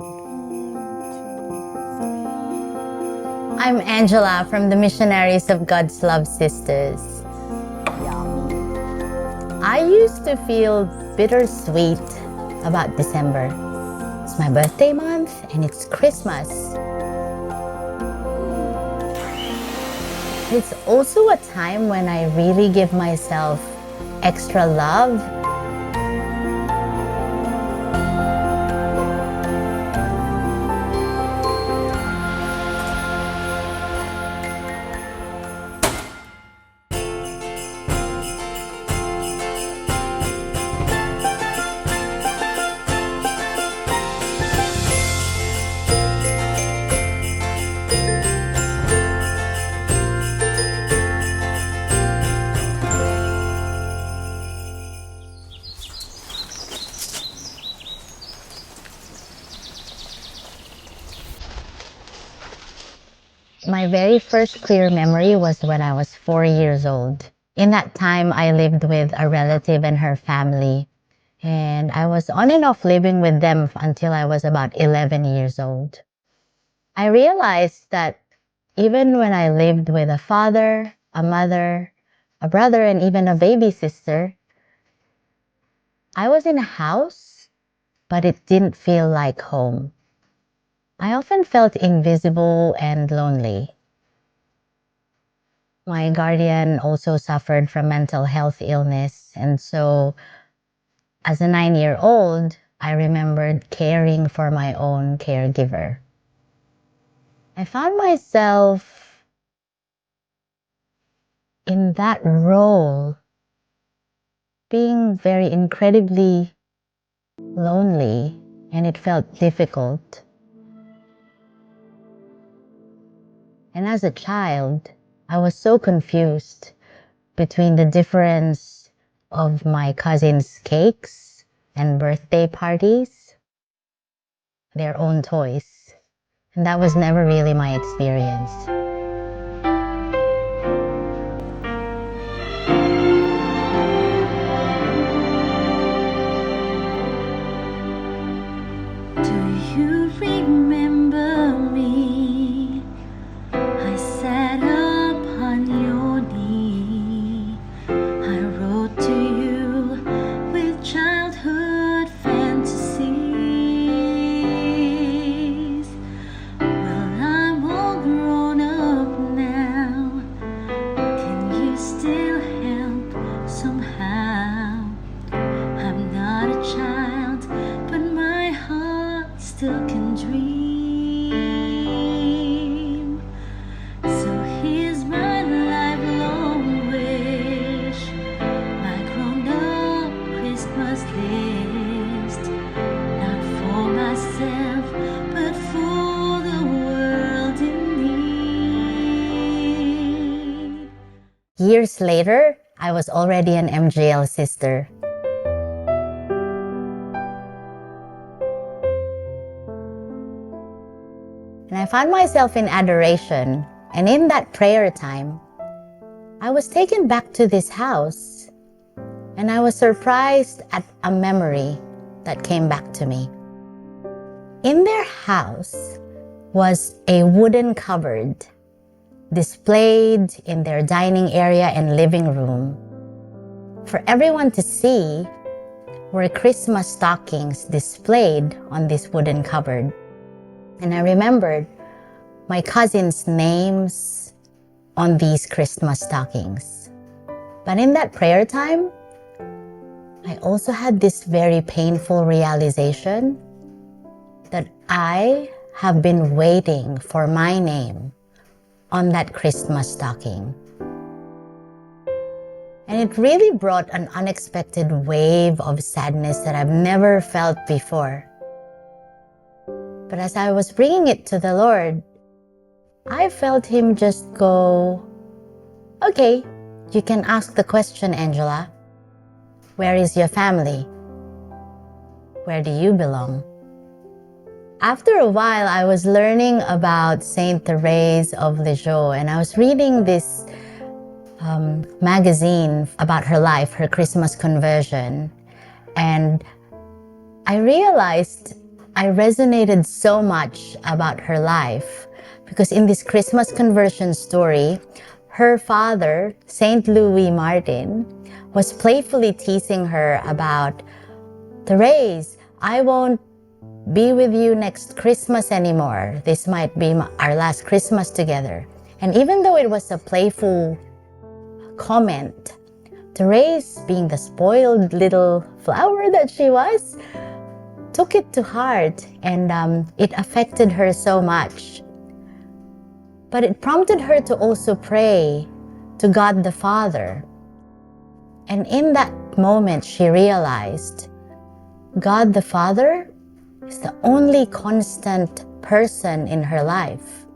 I'm Angela from the Missionaries of God's Love Sisters. I used to feel bittersweet about December. It's my birthday month and it's Christmas. It's also a time when I really give myself extra love. My very first clear memory was when I was 4 years old. In that time, I lived with a relative and her family, and I was on and off living with them until I was about 11 years old. I realized that even when I lived with a father, a mother, a brother, and even a baby sister, I was in a house, but it didn't feel like home. I often felt invisible and lonely. My guardian also suffered from mental health illness, and so as a 9-year-old, I remembered caring for my own caregiver. I found myself in that role being very incredibly lonely, and it felt difficult. And as a child, I was so confused between the difference of my cousins' cakes and birthday parties, their own toys. And that was never really my experience. Do you remember me? I sat upon your knee. I wrote to you with childhood fantasies. Well, I'm all grown up now. Can you still help somehow? I'm not a child, but my heart still can dream. So here's my lifelong wish, my grown-up Christmas list. Not for myself, but for the world in need. Years later, I was already an MGL sister. And I found myself in adoration. And in that prayer time, I was taken back to this house. And I was surprised at a memory that came back to me. In their house was a wooden cupboard displayed in their dining area and living room. For everyone to see were Christmas stockings displayed on this wooden cupboard. And I remembered my cousins' names on these Christmas stockings. But in that prayer time, I also had this very painful realization that I have been waiting for my name on that Christmas stocking. And it really brought an unexpected wave of sadness that I've never felt before. But as I was bringing it to the Lord, I felt Him just go, "Okay, you can ask the question, Angela. Where is your family? Where do you belong?" After a while, I was learning about Saint Therese of Lisieux, and I was reading this magazine about her life, her Christmas conversion. And I realized I resonated so much about her life because in this Christmas conversion story, her father, Saint Louis Martin, was playfully teasing her about, Therese, I won't be with you next Christmas anymore. This might be our last Christmas together. And even though it was a playful comment, Therese, being the spoiled little flower that she was, took it to heart, and it affected her so much. But it prompted her to also pray to God the Father. And in that moment, she realized God the Father is the only constant person in her life.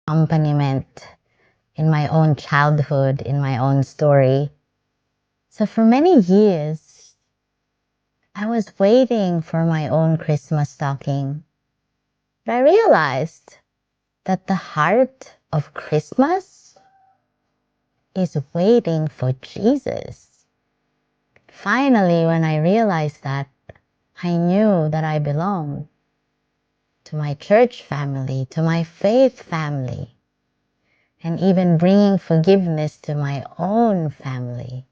Accompaniment in my own childhood, in my own story. So for many years, I was waiting for my own Christmas stocking. But I realized that the heart of Christmas is waiting for Jesus. Finally, when I realized that, I knew that I belonged to my church family, to my faith family, and even bringing forgiveness to my own family.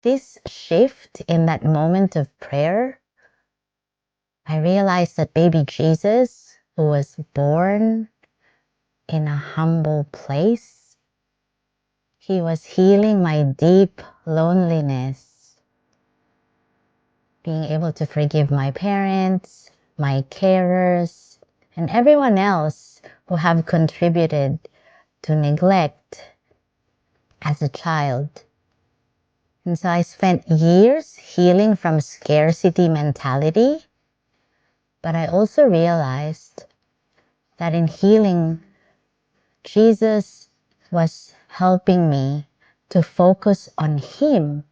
This shift in that moment of prayer, I realized that baby Jesus, who was born in a humble place, he was healing my deep loneliness, being able to forgive my parents, my carers, and everyone else who have contributed to neglect as a child. And so I spent years healing from scarcity mentality, but I also realized that in healing, Jesus was helping me to focus on Him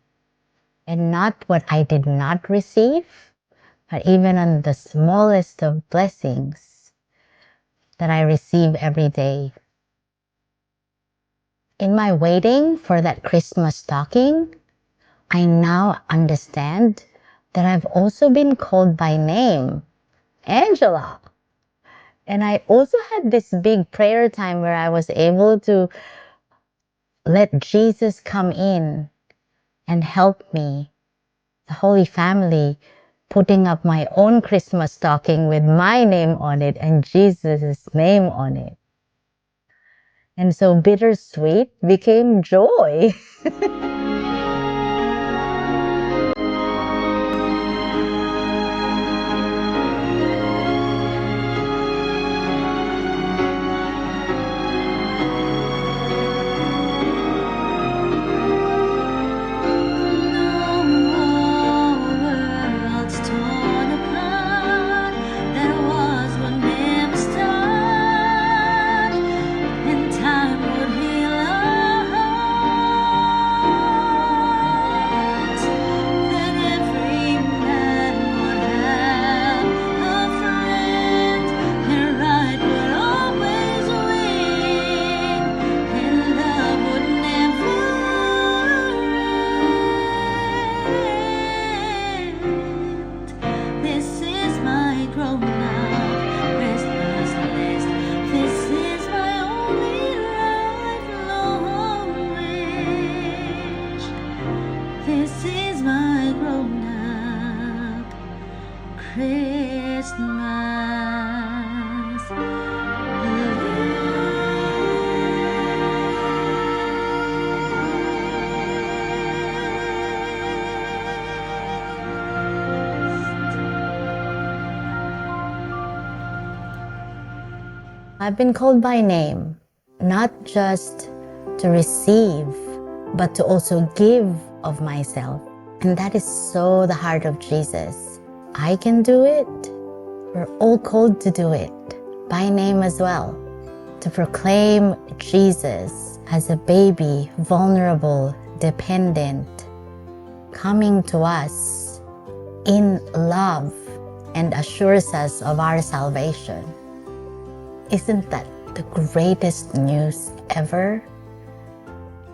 and not what I did not receive, but even on the smallest of blessings that I receive every day. In my waiting for that Christmas stocking, I now understand that I've also been called by name, Angela. And I also had this big prayer time where I was able to let Jesus come in and help me, the Holy Family, putting up my own Christmas stocking with my name on it and Jesus' name on it. And so bittersweet became joy. Time would heal our hearts. I've been called by name, not just to receive, but to also give of myself. And that is so the heart of Jesus. I can do it. We're all called to do it by name as well, to proclaim Jesus as a baby, vulnerable, dependent, coming to us in love and assures us of our salvation. Isn't that the greatest news ever?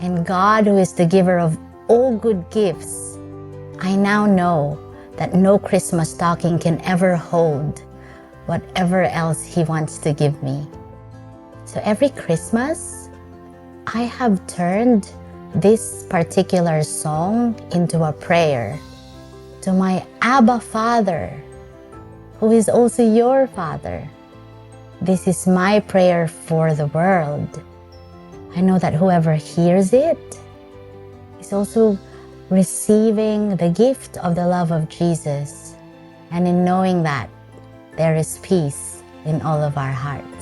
And God, who is the giver of all good gifts, I now know that no Christmas stocking can ever hold whatever else He wants to give me. So every Christmas, I have turned this particular song into a prayer to my Abba Father, who is also your Father. This is my prayer for the world. I know that whoever hears it is also receiving the gift of the love of Jesus, and in knowing that there is peace in all of our hearts.